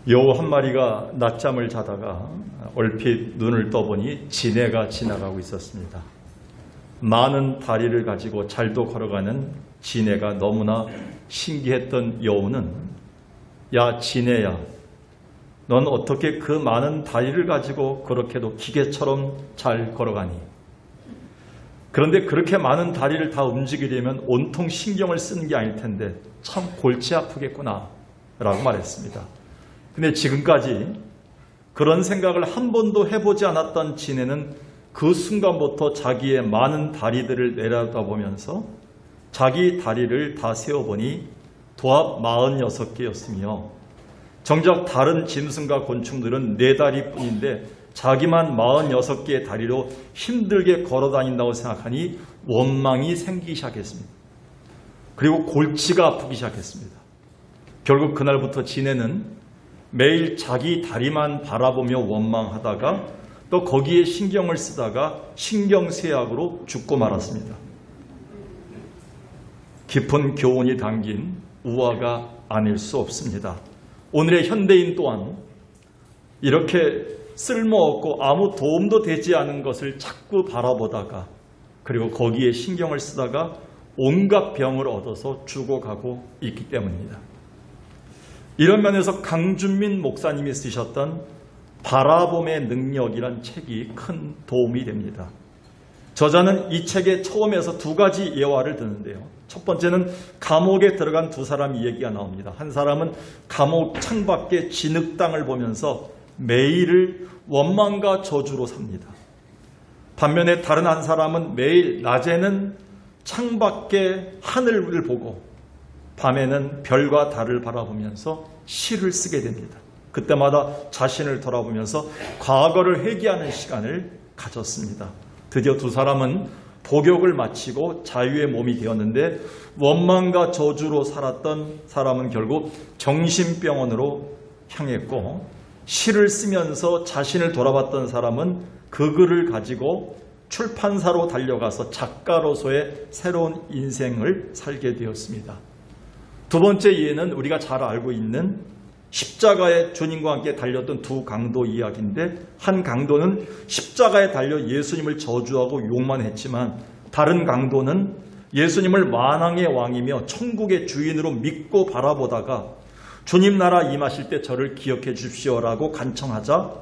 여우 한 마리가 낮잠을 자다가 얼핏 눈을 떠보니 지네가 지나가고 있었습니다. 많은 다리를 가지고 잘도 걸어가는 지네가 너무나 신기했던 여우는 야 지네야, 넌 어떻게 그 많은 다리를 가지고 그렇게도 기계처럼 잘 걸어가니? 그런데 그렇게 많은 다리를 다 움직이려면 온통 신경을 쓰는 게 아닐 텐데 참 골치 아프겠구나 라고 말했습니다. 근데 지금까지 그런 생각을 한 번도 해보지 않았던 지네는 그 순간부터 자기의 많은 다리들을 내려다보면서 자기 다리를 다 세어보니 도합 46개였으며 정작 다른 짐승과 곤충들은 4다리뿐인데 자기만 46개의 다리로 힘들게 걸어다닌다고 생각하니 원망이 생기기 시작했습니다. 그리고 골치가 아프기 시작했습니다. 결국 그날부터 지네는 매일 자기 다리만 바라보며 원망하다가 또 거기에 신경을 쓰다가 신경쇠약으로 죽고 말았습니다. 깊은 교훈이 담긴 우화가 아닐 수 없습니다. 오늘의 현대인 또한 이렇게 쓸모없고 아무 도움도 되지 않은 것을 자꾸 바라보다가 그리고 거기에 신경을 쓰다가 온갖 병을 얻어서 죽어가고 있기 때문입니다. 이런 면에서 강준민 목사님이 쓰셨던 바라봄의 능력이란 책이 큰 도움이 됩니다. 저자는 이 책의 처음에서 2가지 예화를 드는데요. 첫 번째는 감옥에 들어간 2사람의 얘기가 나옵니다. 한 사람은 감옥 창밖에 진흙땅을 보면서 매일을 원망과 저주로 삽니다. 반면에 다른 한 사람은 매일 낮에는 창밖에 하늘을 보고 밤에는 별과 달을 바라보면서 시를 쓰게 됩니다. 그때마다 자신을 돌아보면서 과거를 회개하는 시간을 가졌습니다. 드디어 2사람은 복역을 마치고 자유의 몸이 되었는데 원망과 저주로 살았던 사람은 결국 정신병원으로 향했고 시를 쓰면서 자신을 돌아봤던 사람은 그 글을 가지고 출판사로 달려가서 작가로서의 새로운 인생을 살게 되었습니다. 2번째 예는 우리가 잘 알고 있는 십자가에 주님과 함께 달렸던 2 강도 이야기인데 한 강도는 십자가에 달려 예수님을 저주하고 욕만 했지만 다른 강도는 예수님을 만왕의 왕이며 천국의 주인으로 믿고 바라보다가 주님 나라 임하실 때 저를 기억해 주십시오라고 간청하자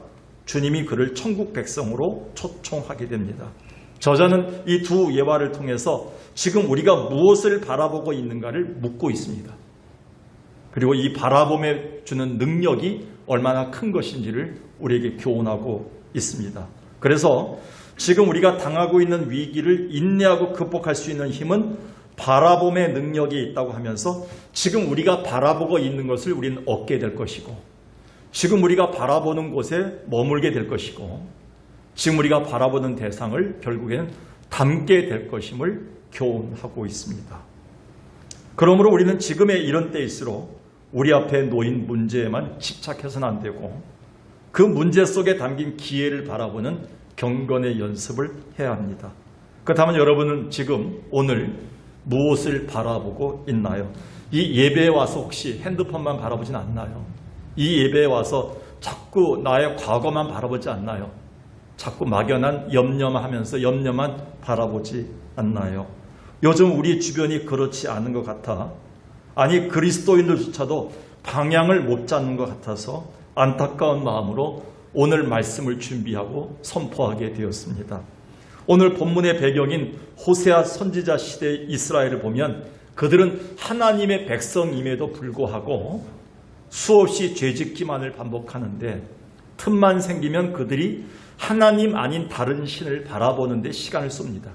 주님이 그를 천국 백성으로 초청하게 됩니다. 저자는 이 2 예화를 통해서 지금 우리가 무엇을 바라보고 있는가를 묻고 있습니다. 그리고 이 바라봄에 주는 능력이 얼마나 큰 것인지를 우리에게 교훈하고 있습니다. 그래서 지금 우리가 당하고 있는 위기를 인내하고 극복할 수 있는 힘은 바라봄의 능력이 있다고 하면서 지금 우리가 바라보고 있는 것을 우리는 얻게 될 것이고 지금 우리가 바라보는 곳에 머물게 될 것이고 지금 우리가 바라보는 대상을 결국에는 담게 될 것임을 교훈하고 있습니다. 그러므로 우리는 지금의 이런 때일수록 우리 앞에 놓인 문제에만 집착해서는 안 되고 그 문제 속에 담긴 기회를 바라보는 경건의 연습을 해야 합니다. 그렇다면 여러분은 지금 오늘 무엇을 바라보고 있나요? 이 예배에 와서 혹시 핸드폰만 바라보진 않나요? 이 예배에 와서 자꾸 나의 과거만 바라보지 않나요? 자꾸 막연한 염려하면서 염려만 바라보지 않나요? 요즘 우리 주변이 그렇지 않은 것 같아 아니 그리스도인들조차도 방향을 못 잡는 것 같아서 안타까운 마음으로 오늘 말씀을 준비하고 선포하게 되었습니다. 오늘 본문의 배경인 호세아 선지자 시대 이스라엘을 보면 그들은 하나님의 백성임에도 불구하고 수없이 죄짓기만을 반복하는데 틈만 생기면 그들이 하나님 아닌 다른 신을 바라보는 데 시간을 씁니다.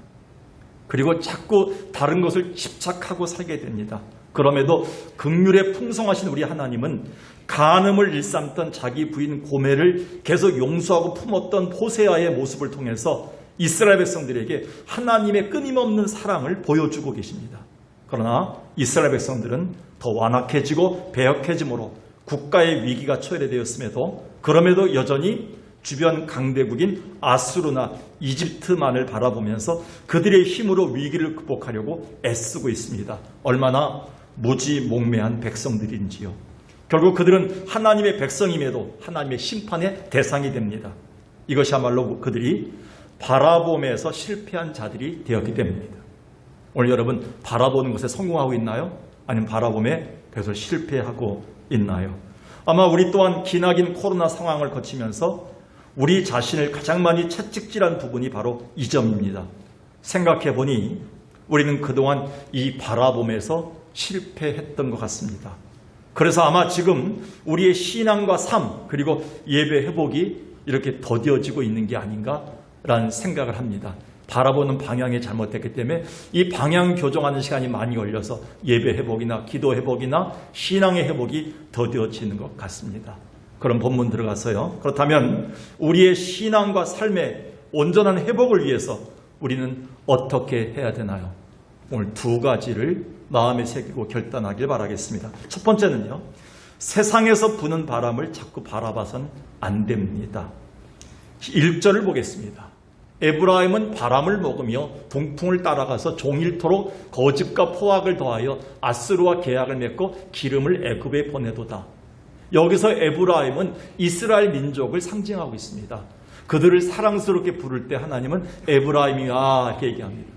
그리고 자꾸 다른 것을 집착하고 살게 됩니다. 그럼에도 긍휼에 풍성하신 우리 하나님은 간음을 일삼던 자기 부인 고멜을 계속 용서하고 품었던 호세아의 모습을 통해서 이스라엘 백성들에게 하나님의 끊임없는 사랑을 보여주고 계십니다. 그러나 이스라엘 백성들은 더 완악해지고 배역해짐으로 국가의 위기가 초래되었음에도 그럼에도 여전히 주변 강대국인 아수르나 이집트만을 바라보면서 그들의 힘으로 위기를 극복하려고 애쓰고 있습니다. 얼마나 무지몽매한 백성들인지요. 결국 그들은 하나님의 백성임에도 하나님의 심판의 대상이 됩니다. 이것이야말로 그들이 바라봄에서 실패한 자들이 되었기 때문입니다. 오늘 여러분 바라보는 것에 성공하고 있나요? 아니면 바라봄에 계속 실패하고 있나요? 아마 우리 또한 기나긴 코로나 상황을 거치면서 우리 자신을 가장 많이 채찍질한 부분이 바로 이 점입니다. 생각해 보니 우리는 그동안 이 바라봄에서 실패했던 것 같습니다. 그래서 아마 지금 우리의 신앙과 삶 그리고 예배 회복이 이렇게 더뎌지고 있는 게 아닌가라는 생각을 합니다. 바라보는 방향이 잘못됐기 때문에 이 방향 교정하는 시간이 많이 걸려서 예배 회복이나 기도 회복이나 신앙의 회복이 더뎌지는 것 같습니다. 그런 본문 들어가서요. 그렇다면 우리의 신앙과 삶의 온전한 회복을 위해서 우리는 어떻게 해야 되나요? 오늘 두 가지를 마음에 새기고 결단하길 바라겠습니다. 첫 번째는요. 세상에서 부는 바람을 자꾸 바라봐선 안 됩니다. 1절을 보겠습니다. 에브라임은 바람을 먹으며 동풍을 따라가서 종일토록 거짓과 포악을 더하여 아스루와 계약을 맺고 기름을 애굽에 보내도다. 여기서 에브라임은 이스라엘 민족을 상징하고 있습니다. 그들을 사랑스럽게 부를 때 하나님은 에브라임이야 이렇게 얘기합니다.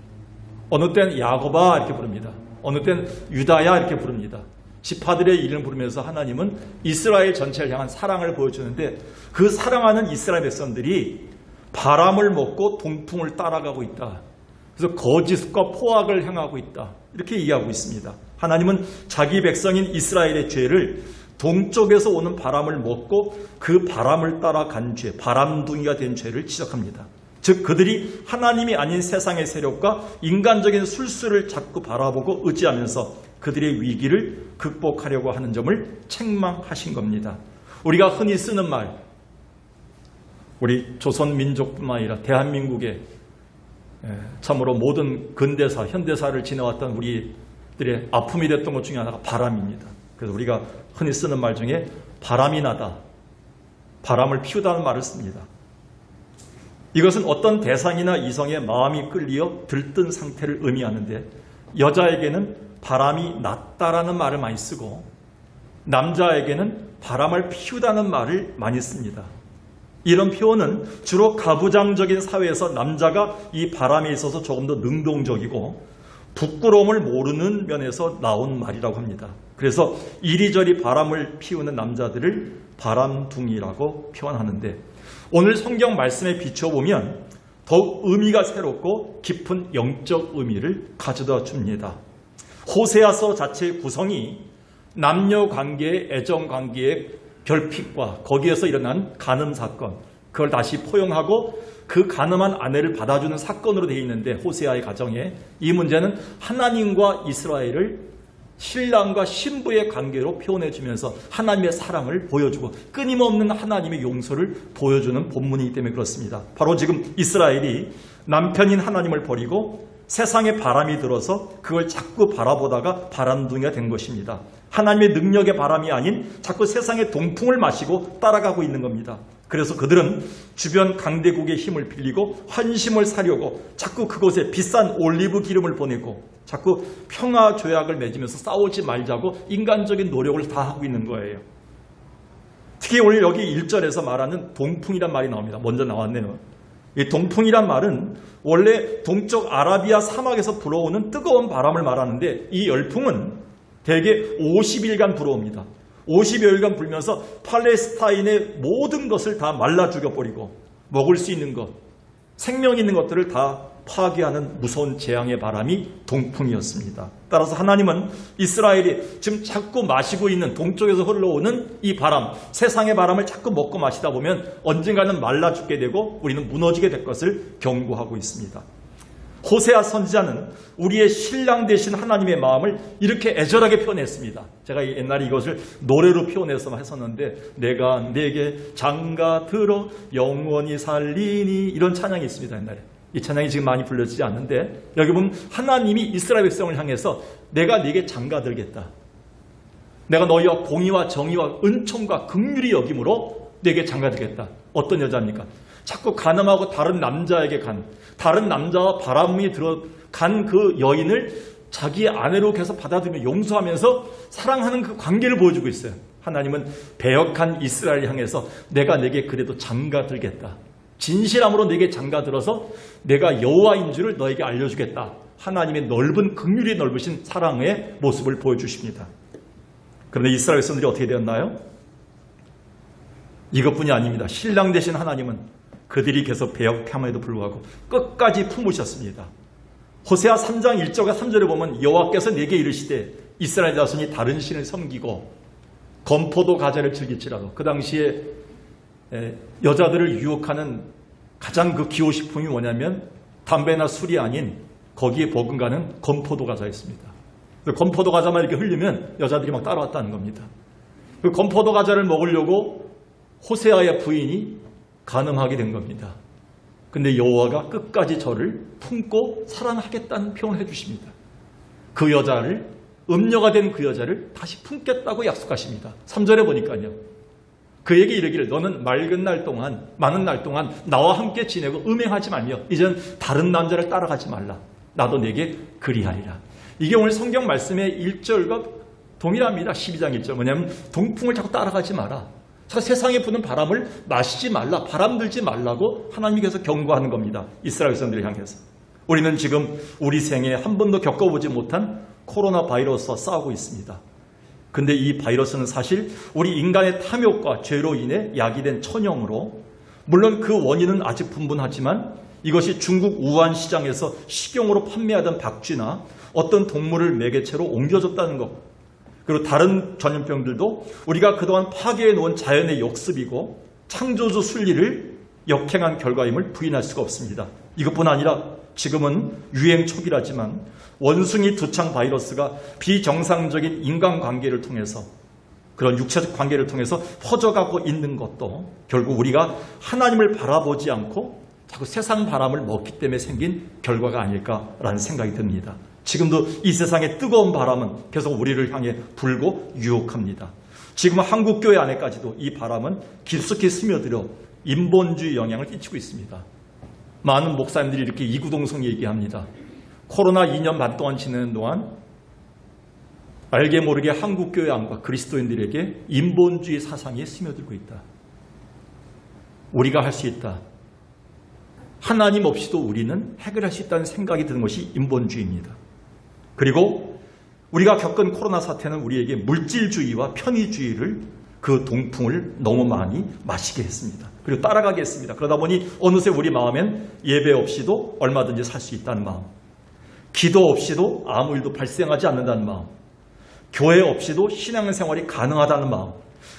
어느 때는 야곱아 이렇게 부릅니다. 어느 때는 유다야 이렇게 부릅니다. 지파들의 이름을 부르면서 하나님은 이스라엘 전체를 향한 사랑을 보여주는데 그 사랑하는 이스라엘 백성들이 바람을 먹고 동풍을 따라가고 있다. 그래서 거짓과 포악을 행하고 있다. 이렇게 이해하고 있습니다. 하나님은 자기 백성인 이스라엘의 죄를 동쪽에서 오는 바람을 먹고 그 바람을 따라간 죄, 바람둥이가 된 죄를 지적합니다. 즉 그들이 하나님이 아닌 세상의 세력과 인간적인 술수를 자꾸 바라보고 의지하면서 그들의 위기를 극복하려고 하는 점을 책망하신 겁니다. 우리가 흔히 쓰는 말, 우리 조선민족뿐만 아니라 대한민국의 참으로 모든 근대사, 현대사를 지나왔던 우리들의 아픔이 됐던 것 중에 하나가 바람입니다. 그래서 우리가 흔히 쓰는 말 중에 바람이 나다, 바람을 피우다는 말을 씁니다. 이것은 어떤 대상이나 이성의 마음이 끌리어 들뜬 상태를 의미하는데 여자에게는 바람이 났다라는 말을 많이 쓰고 남자에게는 바람을 피우다는 말을 많이 씁니다. 이런 표현은 주로 가부장적인 사회에서 남자가 이 바람에 있어서 조금 더 능동적이고 부끄러움을 모르는 면에서 나온 말이라고 합니다. 그래서 이리저리 바람을 피우는 남자들을 바람둥이라고 표현하는데 오늘 성경 말씀에 비춰보면 더욱 의미가 새롭고 깊은 영적 의미를 가져다 줍니다. 호세아서 자체의 구성이 남녀관계의 애정관계의 결핍과 거기에서 일어난 간음 사건, 그걸 다시 포용하고 그 간음한 아내를 받아주는 사건으로 되어 있는데 호세아의 가정에 이 문제는 하나님과 이스라엘을 신랑과 신부의 관계로 표현해주면서 하나님의 사랑을 보여주고 끊임없는 하나님의 용서를 보여주는 본문이기 때문에 그렇습니다. 바로 지금 이스라엘이 남편인 하나님을 버리고 세상에 바람이 들어서 그걸 자꾸 바라보다가 바람둥이가 된 것입니다. 하나님의 능력의 바람이 아닌 자꾸 세상의 동풍을 마시고 따라가고 있는 겁니다. 그래서 그들은 주변 강대국의 힘을 빌리고 환심을 사려고 자꾸 그곳에 비싼 올리브 기름을 보내고 자꾸 평화 조약을 맺으면서 싸우지 말자고 인간적인 노력을 다 하고 있는 거예요. 특히 오늘 여기 1절에서 말하는 동풍이란 말이 나옵니다. 먼저 나왔네요. 이 동풍이란 말은 원래 동쪽 아라비아 사막에서 불어오는 뜨거운 바람을 말하는데 이 열풍은 대개 50일간 불어옵니다. 50여일간 불면서 팔레스타인의 모든 것을 다 말라 죽여버리고 먹을 수 있는 것, 생명 있는 것들을 다 파괴하는 무서운 재앙의 바람이 동풍이었습니다. 따라서 하나님은 이스라엘이 지금 자꾸 마시고 있는 동쪽에서 흘러오는 이 바람, 세상의 바람을 자꾸 먹고 마시다 보면 언젠가는 말라 죽게 되고 우리는 무너지게 될 것을 경고하고 있습니다. 호세아 선지자는 우리의 신랑 되신 하나님의 마음을 이렇게 애절하게 표현했습니다. 제가 옛날에 이것을 노래로 표현해서 했었는데 내가 내게 장가들어 영원히 살리니 이런 찬양이 있습니다. 옛날에. 이 찬양이 지금 많이 불려지지 않는데 여기 보면 하나님이 이스라엘 백성을 향해서 내가 네게 장가들겠다. 내가 너희와 공의와 정의와 은총과 긍휼히 여김으로 네게 장가들겠다. 어떤 여자입니까? 자꾸 간음하고 다른 남자에게 다른 남자와 바람이 들어간 그 여인을 자기의 아내로 계속 받아들이며 용서하면서 사랑하는 그 관계를 보여주고 있어요. 하나님은 배역한 이스라엘을 향해서 내가 내게 그래도 장가들겠다. 진실함으로 내게 장가들어서 내가 여호와인 줄을 너에게 알려주겠다. 하나님의 넓은 긍휼이 넓으신 사랑의 모습을 보여주십니다. 그런데 이스라엘 백성들이 어떻게 되었나요? 이것뿐이 아닙니다. 신랑 되신 하나님은 그들이 계속 배역함에도 불구하고 끝까지 품으셨습니다. 호세아 3장 1절과 3절에 보면 여호와께서 내게 이르시되 이스라엘 자손이 다른 신을 섬기고 건포도 과자를 즐길지라도, 그 당시에 여자들을 유혹하는 가장 그 기호식품이 뭐냐면 담배나 술이 아닌 거기에 버금가는 건포도 과자였습니다. 그 건포도 과자만 이렇게 흘리면 여자들이 막 따라왔다는 겁니다. 그 건포도 과자를 먹으려고 호세아의 부인이 간음하게 된 겁니다. 근데 여호와가 끝까지 저를 품고 사랑하겠다는 표현을 해주십니다. 그 여자를, 음녀가 된 그 여자를 다시 품겠다고 약속하십니다. 3절에 보니까요. 그에게 이르기를 너는 맑은 날 동안, 많은 날 동안 나와 함께 지내고 음행하지 말며 이젠 다른 남자를 따라가지 말라. 나도 내게 그리하리라. 이게 오늘 성경 말씀의 1절과 동일합니다. 12장 1절. 뭐냐면 동풍을 자꾸 따라가지 마라. 세상에 부는 바람을 마시지 말라. 바람 들지 말라고 하나님께서 경고하는 겁니다. 이스라엘 백성들을 향해서. 우리는 지금 우리 생에 한 번도 겪어보지 못한 코로나 바이러스와 싸우고 있습니다. 근데 이 바이러스는 사실 우리 인간의 탐욕과 죄로 인해 야기된 천형으로, 물론 그 원인은 아직 분분하지만 이것이 중국 우한 시장에서 식용으로 판매하던 박쥐나 어떤 동물을 매개체로 옮겨졌다는 것, 그리고 다른 전염병들도 우리가 그동안 파괴해 놓은 자연의 역습이고 창조주 순리를 역행한 결과임을 부인할 수가 없습니다. 이것뿐 아니라 지금은 유행 초기라지만 원숭이 두창 바이러스가 비정상적인 인간관계를 통해서, 그런 육체적 관계를 통해서 퍼져가고 있는 것도 결국 우리가 하나님을 바라보지 않고 자꾸 세상 바람을 먹기 때문에 생긴 결과가 아닐까라는 생각이 듭니다. 지금도 이 세상의 뜨거운 바람은 계속 우리를 향해 불고 유혹합니다. 지금 한국교회 안에까지도 이 바람은 깊숙이 스며들어 인본주의 영향을 끼치고 있습니다. 많은 목사님들이 이렇게 이구동성 얘기합니다. 코로나 2년 반 동안 지내는 동안 알게 모르게 한국교회 안과 그리스도인들에게 인본주의 사상이 스며들고 있다. 우리가 할 수 있다. 하나님 없이도 우리는 해결할 수 있다는 생각이 드는 것이 인본주의입니다. 그리고 우리가 겪은 코로나 사태는 우리에게 물질주의와 편의주의를, 그 동풍을 너무 많이 마시게 했습니다. 그리고 따라가게 했습니다. 그러다 보니 어느새 우리 마음엔 예배 없이도 얼마든지 살 수 있다는 마음, 기도 없이도 아무 일도 발생하지 않는다는 마음, 교회 없이도 신앙생활이 가능하다는 마음,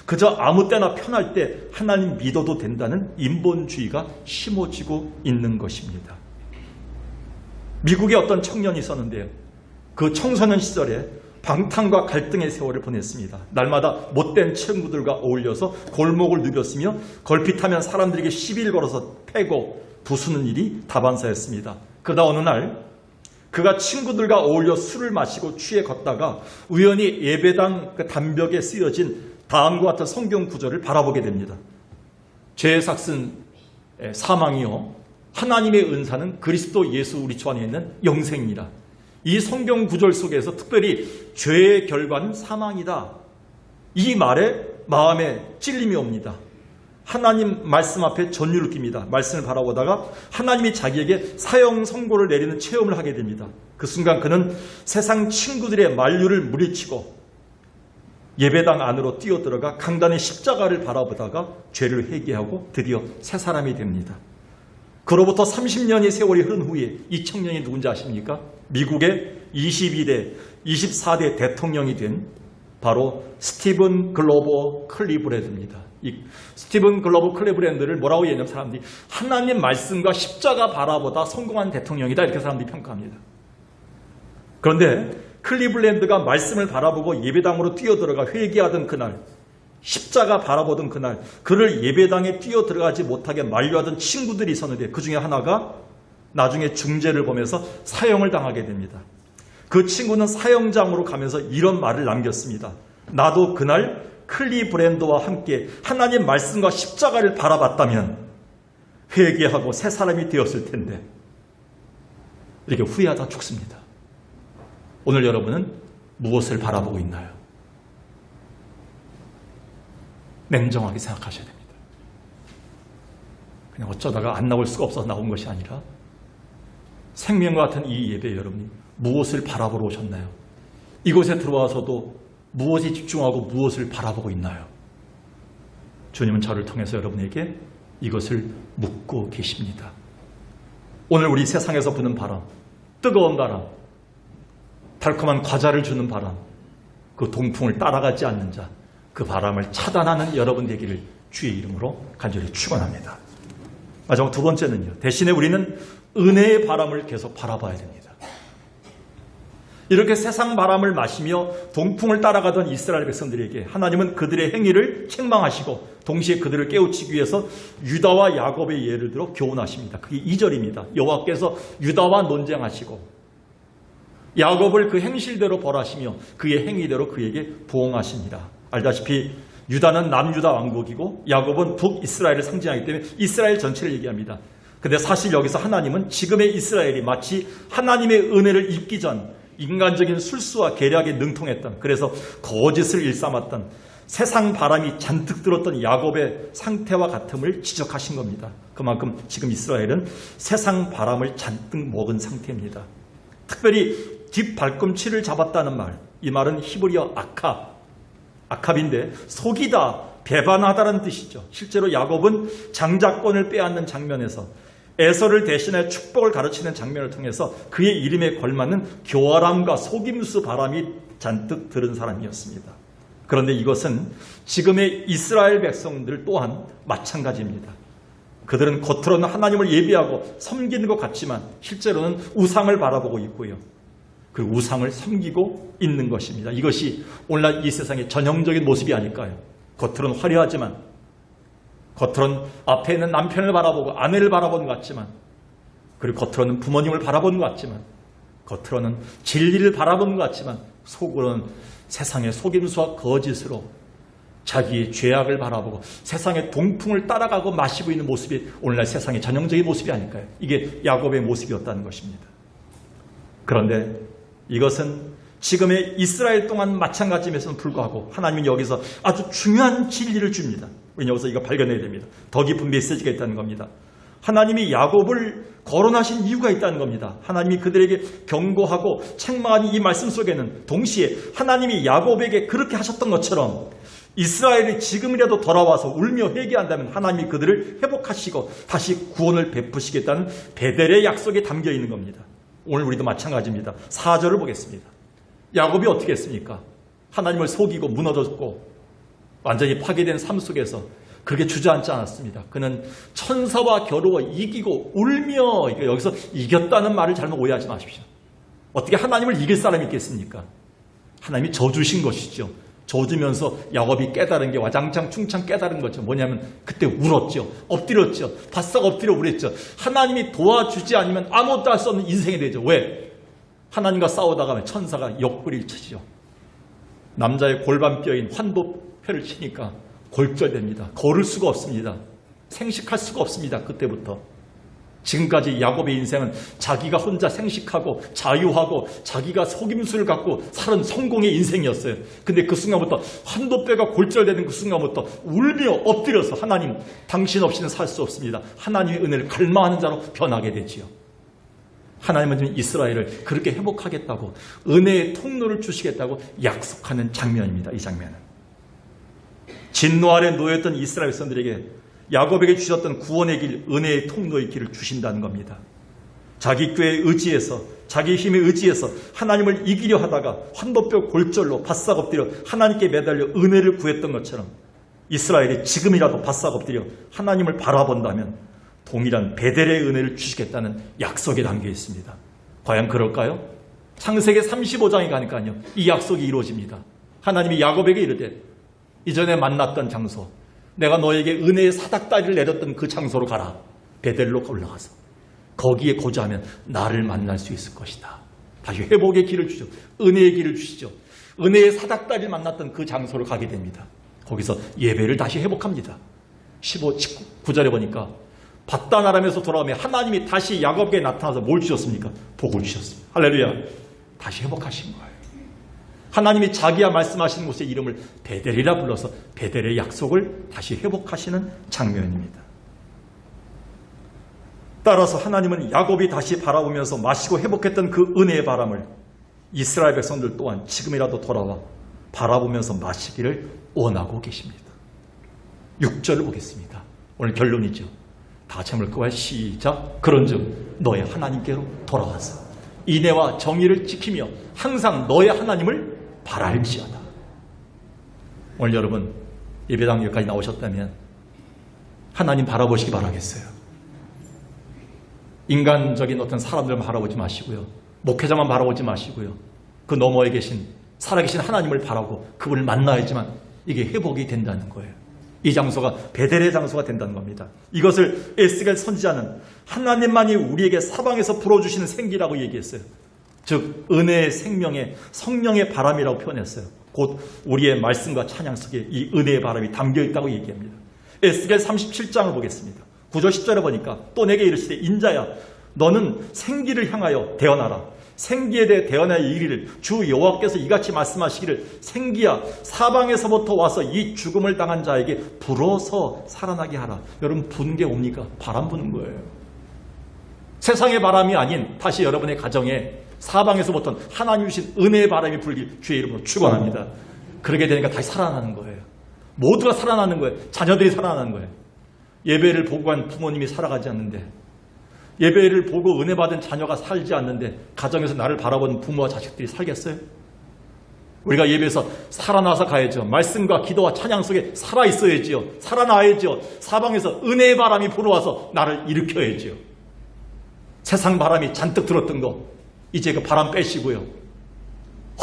그저 아무 때나 편할 때 하나님 믿어도 된다는 인본주의가 심어지고 있는 것입니다. 미국에 어떤 청년이 있었는데요. 그 청소년 시절에 방탕과 갈등의 세월을 보냈습니다. 날마다 못된 친구들과 어울려서 골목을 누볐으며 걸핏하면 사람들에게 시비를 걸어서 패고 부수는 일이 다반사였습니다. 그러다 어느 날 그가 친구들과 어울려 술을 마시고 취해 걷다가 우연히 예배당 그 담벽에 쓰여진 다음과 같은 성경 구절을 바라보게 됩니다. 죄의 삭은 사망이요 하나님의 은사는 그리스도 예수 우리 주 안에 있는 영생이라. 이 성경 구절 속에서 특별히 죄의 결과는 사망이다. 이 말에 마음에 찔림이 옵니다. 하나님 말씀 앞에 전율을 낍니다. 말씀을 바라보다가 하나님이 자기에게 사형 선고를 내리는 체험을 하게 됩니다. 그 순간 그는 세상 친구들의 만류를 물리치고 예배당 안으로 뛰어들어가 강단의 십자가를 바라보다가 죄를 회개하고 드디어 새 사람이 됩니다. 그로부터 30년의 세월이 흐른 후에 이 청년이 누군지 아십니까? 미국의 22대, 24대 대통령이 된 바로 스티븐 글로버 클리브랜드입니다. 이 스티븐 글로버 클리브랜드를 뭐라고 얘기하냐면 사람들이 하나님 말씀과 십자가 바라보다 성공한 대통령이다, 이렇게 사람들이 평가합니다. 그런데 클리블랜드가 말씀을 바라보고 예배당으로 뛰어들어가 회개하던 그날, 십자가 바라보던 그날, 그를 예배당에 뛰어들어가지 못하게 만류하던 친구들이 있었는데 그 중에 하나가 나중에 중죄를 보면서 사형을 당하게 됩니다. 그 친구는 사형장으로 가면서 이런 말을 남겼습니다. 나도 그날 클리브랜드와 함께 하나님 말씀과 십자가를 바라봤다면 회개하고 새 사람이 되었을 텐데, 이렇게 후회하다 죽습니다. 오늘 여러분은 무엇을 바라보고 있나요? 냉정하게 생각하셔야 됩니다. 그냥 어쩌다가 안 나올 수가 없어서 나온 것이 아니라 생명과 같은 이 예배 여러분이 무엇을 바라보러 오셨나요? 이곳에 들어와서도 무엇에 집중하고 무엇을 바라보고 있나요? 주님은 저를 통해서 여러분에게 이것을 묻고 계십니다. 오늘 우리 세상에서 부는 바람, 뜨거운 바람, 달콤한 과자를 주는 바람, 그 동풍을 따라가지 않는 자, 그 바람을 차단하는 여러분 되기를 주의 이름으로 간절히 축원합니다. 마지막 두 번째는요. 대신에 우리는 은혜의 바람을 계속 바라봐야 됩니다. 이렇게 세상 바람을 마시며 동풍을 따라가던 이스라엘 백성들에게 하나님은 그들의 행위를 책망하시고 동시에 그들을 깨우치기 위해서 유다와 야곱의 예를 들어 교훈하십니다. 그게 2절입니다. 여호와께서 유다와 논쟁하시고 야곱을 그 행실대로 벌하시며 그의 행위대로 그에게 부응하십니다. 알다시피 유다는 남유다 왕국이고 야곱은 북이스라엘을 상징하기 때문에 이스라엘 전체를 얘기합니다. 근데 사실 여기서 하나님은 지금의 이스라엘이 마치 하나님의 은혜를 입기 전 인간적인 술수와 계략에 능통했던, 그래서 거짓을 일삼았던 세상 바람이 잔뜩 들었던 야곱의 상태와 같음을 지적하신 겁니다. 그만큼 지금 이스라엘은 세상 바람을 잔뜩 먹은 상태입니다. 특별히 뒷발꿈치를 잡았다는 말, 이 말은 히브리어 아캅인데 속이다, 배반하다라는 뜻이죠. 실제로 야곱은 장자권을 빼앗는 장면에서 에서를 대신해 축복을 가르치는 장면을 통해서 그의 이름에 걸맞는 교활함과 속임수 바람이 잔뜩 들은 사람이었습니다. 그런데 이것은 지금의 이스라엘 백성들 또한 마찬가지입니다. 그들은 겉으로는 하나님을 예배하고 섬기는 것 같지만 실제로는 우상을 바라보고 있고요. 그 우상을 섬기고 있는 것입니다. 이것이 오늘날 이 세상의 전형적인 모습이 아닐까요? 겉으로는 화려하지만, 겉으로는 앞에 있는 남편을 바라보고 아내를 바라보는 것 같지만, 그리고 겉으로는 부모님을 바라보는 것 같지만, 겉으로는 진리를 바라보는 것 같지만 속으로는 세상의 속임수와 거짓으로 자기의 죄악을 바라보고 세상의 동풍을 따라가고 마시고 있는 모습이 오늘날 세상의 전형적인 모습이 아닐까요? 이게 야곱의 모습이었다는 것입니다. 그런데 이것은 지금의 이스라엘 동안 마찬가지임에도 불구하고 하나님은 여기서 아주 중요한 진리를 줍니다. 우리는 여기서 이거 발견해야 됩니다. 더 깊은 메시지가 있다는 겁니다. 하나님이 야곱을 거론하신 이유가 있다는 겁니다. 하나님이 그들에게 경고하고 책망하는 이 말씀 속에는 동시에 하나님이 야곱에게 그렇게 하셨던 것처럼 이스라엘이 지금이라도 돌아와서 울며 회개한다면 하나님이 그들을 회복하시고 다시 구원을 베푸시겠다는 베델의 약속이 담겨 있는 겁니다. 오늘 우리도 마찬가지입니다. 4절을 보겠습니다. 야곱이 어떻게 했습니까? 하나님을 속이고 무너졌고 완전히 파괴된 삶 속에서 그렇게 주저앉지 않았습니다. 그는 천사와 겨루어 이기고 울며, 여기서 이겼다는 말을 잘못 오해하지 마십시오. 어떻게 하나님을 이길 사람이 있겠습니까? 하나님이 져주신 것이죠. 져주면서 야곱이 깨달은 게 와장창 충창 깨달은 거죠. 뭐냐면 그때 울었죠. 엎드렸죠. 바싹 엎드려 울었죠. 하나님이 도와주지 않으면 아무것도 할 수 없는 인생이 되죠. 왜? 하나님과 싸우다가 천사가 옆구리를 치죠. 남자의 골반뼈인 환도뼈를 치니까 골절됩니다. 걸을 수가 없습니다. 생식할 수가 없습니다. 그때부터. 지금까지 야곱의 인생은 자기가 혼자 생식하고 자유하고 자기가 속임수를 갖고 살은 성공의 인생이었어요. 근데 그 순간부터 환도뼈가 골절되는 그 순간부터 울며 엎드려서 하나님, 당신 없이는 살 수 없습니다. 하나님의 은혜를 갈망하는 자로 변하게 되지요. 하나님은 지금 이스라엘을 그렇게 회복하겠다고, 은혜의 통로를 주시겠다고 약속하는 장면입니다. 이 장면은 진노 아래 놓였던 이스라엘 백성들에게 야곱에게 주셨던 구원의 길, 은혜의 통로의 길을 주신다는 겁니다. 자기 꾀에 의지해서, 자기 힘에 의지해서 하나님을 이기려 하다가 환도뼈 골절로 바싹 엎드려 하나님께 매달려 은혜를 구했던 것처럼 이스라엘이 지금이라도 바싹 엎드려 하나님을 바라본다면 동일한 베델의 은혜를 주시겠다는 약속에 담겨 있습니다. 과연 그럴까요? 창세기 35장에 가니까요, 이 약속이 이루어집니다. 하나님이 야곱에게 이르되 이전에 만났던 장소, 내가 너에게 은혜의 사닥다리를 내렸던 그 장소로 가라. 베델로 올라가서 거기에 거주하면 나를 만날 수 있을 것이다. 다시 회복의 길을 주죠. 은혜의 길을 주시죠. 은혜의 사닥다리를 만났던 그 장소로 가게 됩니다. 거기서 예배를 다시 회복합니다. 19절에 보니까 바다나람에서 돌아오며 하나님이 다시 야곱에게 나타나서 뭘 주셨습니까? 복을 주셨습니다. 할렐루야. 다시 회복하신 거예요. 하나님이 자기야 말씀하시는 곳의 이름을 베델이라 불러서 베델의 약속을 다시 회복하시는 장면입니다. 따라서 하나님은 야곱이 다시 바라보면서 마시고 회복했던 그 은혜의 바람을 이스라엘 백성들 또한 지금이라도 돌아와 바라보면서 마시기를 원하고 계십니다. 6절을 보겠습니다. 오늘 결론이죠. 다 잠을 끄고 시작. 그런즉 너의 하나님께로 돌아와서 인애와 정의를 지키며 항상 너의 하나님을 바랄지어다. 오늘 여러분 예배당 여기까지 나오셨다면 하나님 바라보시기 바라겠어요. 인간적인 어떤 사람들만 바라보지 마시고요. 목회자만 바라보지 마시고요. 그 너머에 계신 살아계신 하나님을 바라고 그분을 만나야지만 이게 회복이 된다는 거예요. 이 장소가 베델의 장소가 된다는 겁니다. 이것을 에스겔 선지자는 하나님만이 우리에게 사방에서 불어주시는 생기라고 얘기했어요. 즉 은혜의 생명의 성령의 바람이라고 표현했어요. 곧 우리의 말씀과 찬양 속에 이 은혜의 바람이 담겨있다고 얘기합니다. 에스겔 37장을 보겠습니다. 9절 10절에 보니까 또 내게 이르시되 인자야 너는 생기를 향하여 대언하라. 생기에 대해 대언하여 이르기를 주 여호와께서 이같이 말씀하시기를 생기야 사방에서부터 와서 이 죽음을 당한 자에게 불어서 살아나게 하라. 여러분 부는 게 옵니까? 바람 부는 거예요. 세상의 바람이 아닌 다시 여러분의 가정에 사방에서부터 하나님 주신 은혜의 바람이 불길 주의 이름으로 축원합니다. 그러게 되니까 다시 살아나는 거예요. 모두가 살아나는 거예요. 자녀들이 살아나는 거예요. 예배를 보고 간 부모님이 살아가지 않는데, 예배를 보고 은혜 받은 자녀가 살지 않는데 가정에서 나를 바라보는 부모와 자식들이 살겠어요? 우리가 예배에서 살아나서 가야죠. 말씀과 기도와 찬양 속에 살아있어야지요. 살아나야지요. 사방에서 은혜의 바람이 불어와서 나를 일으켜야지요. 세상 바람이 잔뜩 들었던 거 이제 그 바람 빼시고요.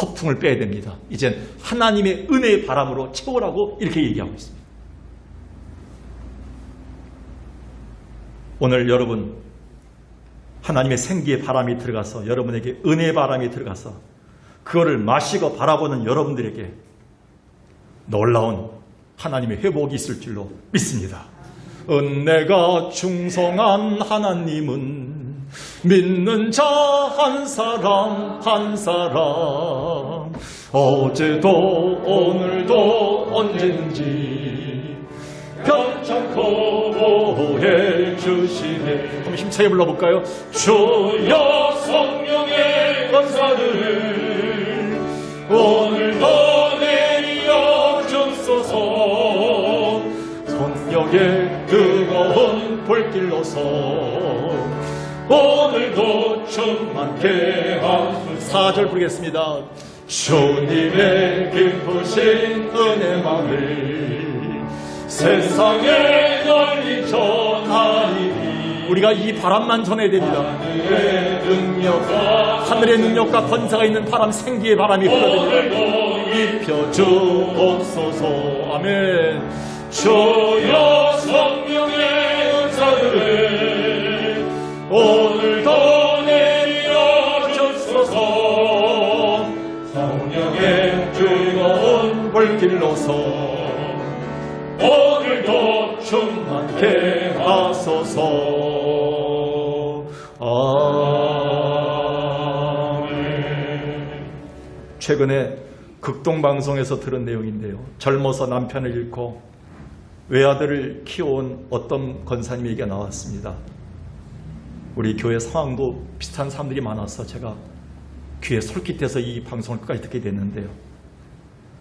허풍을 빼야 됩니다. 이젠 하나님의 은혜의 바람으로 채우라고 이렇게 얘기하고 있습니다. 오늘 여러분 하나님의 생기의 바람이 들어가서 여러분에게 은혜의 바람이 들어가서 그거를 마시고 바라보는 여러분들에게 놀라운 하나님의 회복이 있을 줄로 믿습니다. 은혜가 충성한 하나님은 믿는 자 한 사람 한 사람 어제도 오늘도 언제든지 변찮고 해주시네. 한번 힘차게 불러볼까요? 주여 성령의 권사를 오늘도 내리어 주소서. 성령의 뜨거운 불길로서 오늘도 충만케 하소서. 4절 부르겠습니다. 주님의 기쁘신 은혜만을 세상에 널리 전하리니. 우리가 이 바람만 전해야 됩니다. 하늘의 능력과 권세가 있는 바람, 생기의 바람이 흘러듭니다. 입혀주옵소서. 아멘. 주여 성령의 은사를 오늘도 내려 주소서. 성령의 뜨거운 불길로서 오늘도 충만케 하소서. 아멘. 최근에 극동방송에서 들은 내용인데요. 젊어서 남편을 잃고 외아들을 키워온 어떤 권사님 얘기가 나왔습니다. 우리 교회 상황도 비슷한 사람들이 많아서 제가 귀에 솔깃해서 이 방송을 끝까지 듣게 됐는데요.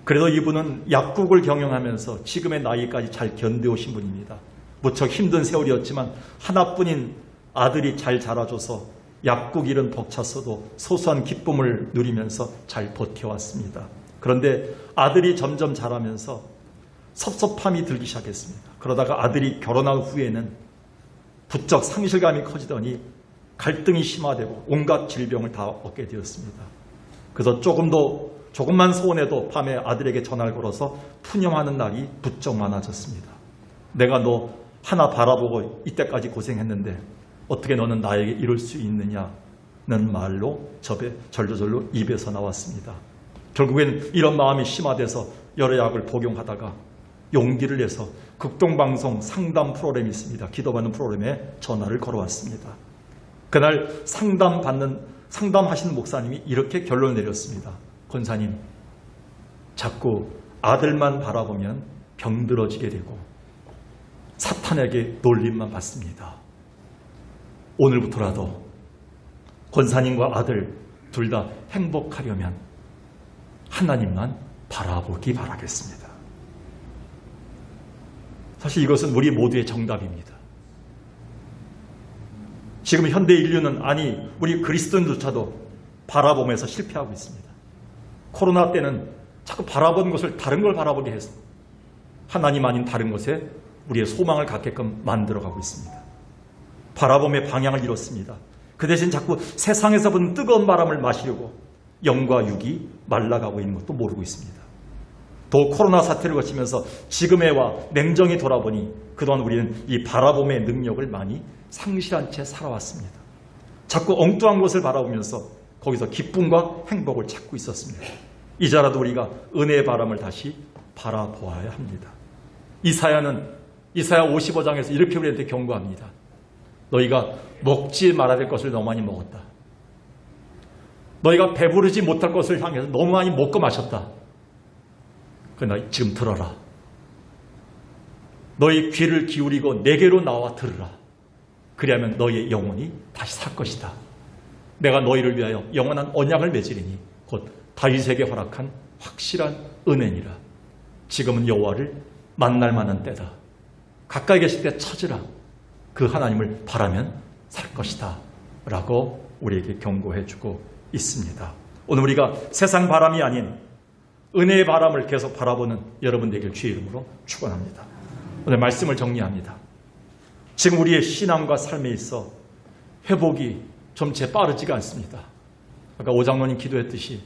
그래도 이분은 약국을 경영하면서 지금의 나이까지 잘 견뎌오신 분입니다. 무척 힘든 세월이었지만 하나뿐인 아들이 잘 자라줘서 약국 일은 벅찼어도 소소한 기쁨을 누리면서 잘 버텨왔습니다. 그런데 아들이 점점 자라면서 섭섭함이 들기 시작했습니다. 그러다가 아들이 결혼한 후에는 부쩍 상실감이 커지더니 갈등이 심화되고 온갖 질병을 다 얻게 되었습니다. 그래서 조금만 소원해도 밤에 아들에게 전화를 걸어서 푸념하는 날이 부쩍 많아졌습니다. 내가 너 하나 바라보고 이때까지 고생했는데 어떻게 너는 나에게 이럴 수 있느냐는 말로 절저절로 입에서 나왔습니다. 결국엔 이런 마음이 심화돼서 여러 약을 복용하다가 용기를 내서 극동방송 상담 프로그램이 있습니다. 기도받는 프로그램에 전화를 걸어왔습니다. 그날 상담하시는 목사님이 이렇게 결론을 내렸습니다. 권사님, 자꾸 아들만 바라보면 병들어지게 되고 사탄에게 놀림만 받습니다. 오늘부터라도 권사님과 아들 둘 다 행복하려면 하나님만 바라보기 바라겠습니다. 사실 이것은 우리 모두의 정답입니다. 지금 현대 인류는, 아니 우리 그리스도인조차도 바라보면서 실패하고 있습니다. 코로나 때는 자꾸 바라본 것을 다른 걸 바라보게 해서 하나님 아닌 다른 것에 우리의 소망을 갖게끔 만들어가고 있습니다. 바라봄의 방향을 잃었습니다. 그 대신 자꾸 세상에서 부는 뜨거운 바람을 마시려고 영과 육이 말라가고 있는 것도 모르고 있습니다. 또 코로나 사태를 거치면서 지금의 와 냉정히 돌아보니 그동안 우리는 이 바라봄의 능력을 많이 상실한 채 살아왔습니다. 자꾸 엉뚱한 것을 바라보면서 거기서 기쁨과 행복을 찾고 있었습니다. 이제라도 우리가 은혜의 바람을 다시 바라보아야 합니다. 이사야 55장에서 이렇게 우리한테 경고합니다. 너희가 먹지 말아야 될 것을 너무 많이 먹었다. 너희가 배부르지 못할 것을 향해서 너무 많이 먹고 마셨다. 그러나 지금 들어라. 너희 귀를 기울이고 내게로 나와 들으라. 그리하면 너희의 영혼이 다시 살 것이다. 내가 너희를 위하여 영원한 언약을 맺으리니 곧 다윗에게 허락한 확실한 은혜니라. 지금은 여호와를 만날 만한 때다. 가까이 계실 때 찾으라. 그 하나님을 바라면 살 것이다 라고 우리에게 경고해주고 있습니다. 오늘 우리가 세상 바람이 아닌 은혜의 바람을 계속 바라보는 여러분 되길 주의 이름으로 축원합니다. 오늘 말씀을 정리합니다. 지금 우리의 신앙과 삶에 있어 회복이 점차 빠르지가 않습니다. 아까 오장로님 기도했듯이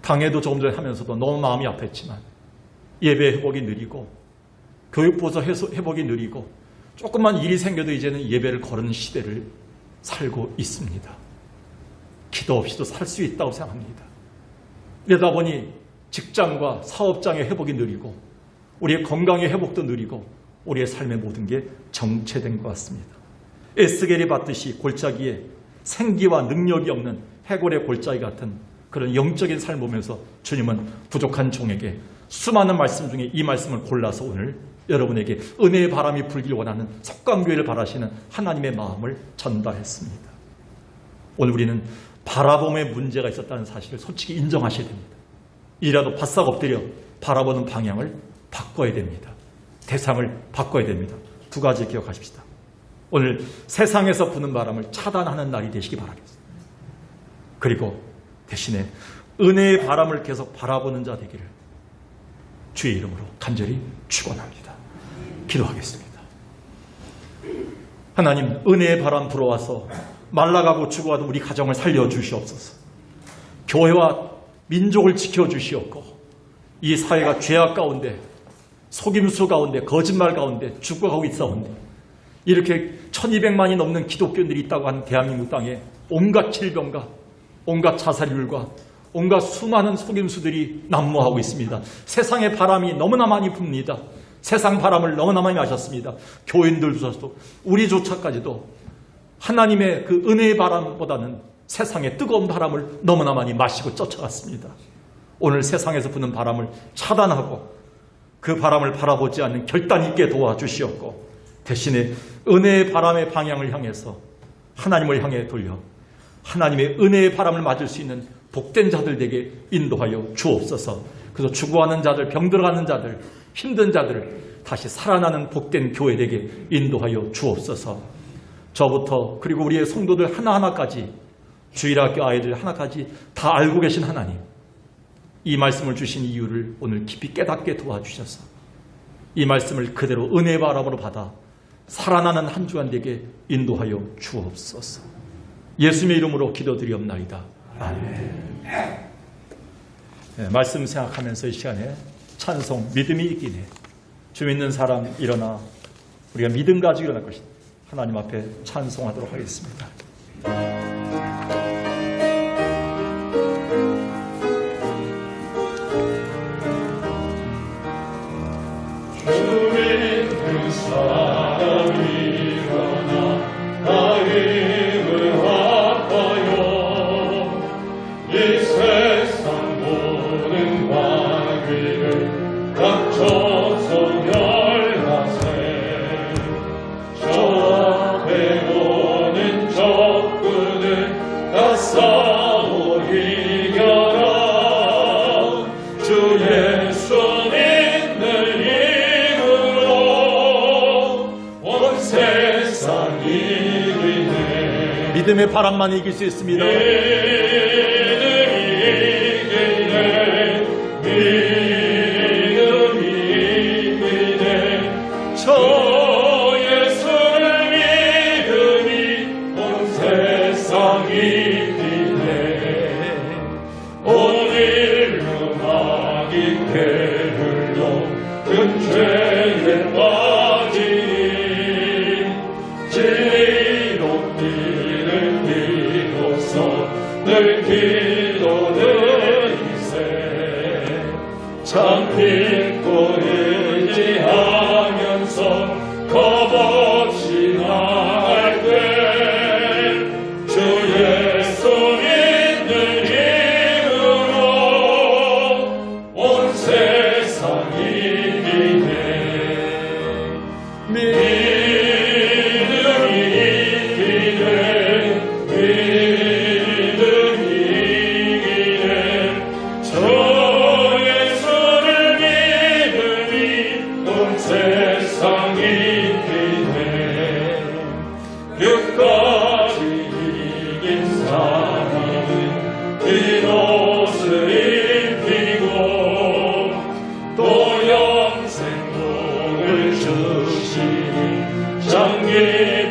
강해도 조금 전에 하면서도 너무 마음이 아팠지만 예배 회복이 느리고 교육부서 회복이 느리고 조금만 일이 생겨도 이제는 예배를 거르는 시대를 살고 있습니다. 기도 없이도 살 수 있다고 생각합니다. 이러다 보니 직장과 사업장의 회복이 느리고 우리의 건강의 회복도 느리고 우리의 삶의 모든 게 정체된 것 같습니다. 에스겔이 받듯이 골짜기에 생기와 능력이 없는 해골의 골짜기 같은 그런 영적인 삶을 보면서 주님은 부족한 종에게 수많은 말씀 중에 이 말씀을 골라서 오늘 여러분에게 은혜의 바람이 불길 원하는 석강교회를 바라시는 하나님의 마음을 전달했습니다. 오늘 우리는 바라봄에 문제가 있었다는 사실을 솔직히 인정하셔야 됩니다. 이라도 바싹 엎드려 바라보는 방향을 바꿔야 됩니다. 대상을 바꿔야 됩니다. 두 가지 기억하십시다. 오늘 세상에서 부는 바람을 차단하는 날이 되시기 바라겠습니다. 그리고 대신에 은혜의 바람을 계속 바라보는 자 되기를 주의 이름으로 간절히 축원합니다. 기도하겠습니다. 하나님, 은혜의 바람 불어와서 말라가고 죽어가던 우리 가정을 살려주시옵소서. 교회와 민족을 지켜주시옵고 이 사회가 죄악 가운데 속임수 가운데 거짓말 가운데 죽어가고 있사온데 이렇게 1200만이 넘는 기독교인들이 있다고 하는 대한민국 땅에 온갖 질병과 온갖 자살률과 온갖 수많은 속임수들이 난무하고 있습니다. 세상의 바람이 너무나 많이 붑니다. 세상 바람을 너무나 많이 마셨습니다. 교인들조차도 우리조차까지도 하나님의 그 은혜의 바람보다는 세상의 뜨거운 바람을 너무나 많이 마시고 쫓아갔습니다. 오늘 세상에서 부는 바람을 차단하고 그 바람을 바라보지 않는 결단 있게 도와주시옵고 대신에 은혜의 바람의 방향을 향해서 하나님을 향해 돌려 하나님의 은혜의 바람을 맞을 수 있는 복된 자들에게 인도하여 주옵소서. 그래서 죽어가는 자들, 병들어가는 자들, 힘든 자들 다시 살아나는 복된 교회에게 인도하여 주옵소서. 저부터 그리고 우리의 성도들 하나하나까지 주일학교 아이들 하나까지 다 알고 계신 하나님, 이 말씀을 주신 이유를 오늘 깊이 깨닫게 도와주셔서 이 말씀을 그대로 은혜의 바람으로 받아 살아나는 한 주간 되게 인도하여 주옵소서. 예수님의 이름으로 기도드리옵나이다. 아멘. 네, 말씀 생각하면서 이 시간에 찬송 믿음이 이기네. 주 믿는 사람 일어나 우리가 믿음 가지고 일어날 것이다. 하나님 앞에 찬송하도록 하겠습니다. 주 믿는 사람 일어나 나의 힘을 합하여 이 세상 모든 관 믿음의 바람만 이길 수 있습니다. 저 예수를 믿으니 온 세상이 이기네. 오늘 음악이 괴를 놓은 죄에 빠지니 진리로 길을 비로소 늘 기도드리세. 참 믿고 의지하면서 겁없이 나갈 때 주 예수 믿는 힘으로 온 세상이 이기네. 믿음이 이기네. 믿음이 이기네. 저 예수를 믿으니 온 세상이 이기네. 끝까지 이긴 자는 빈옷을 입히고 또 영생복을 주시니 장기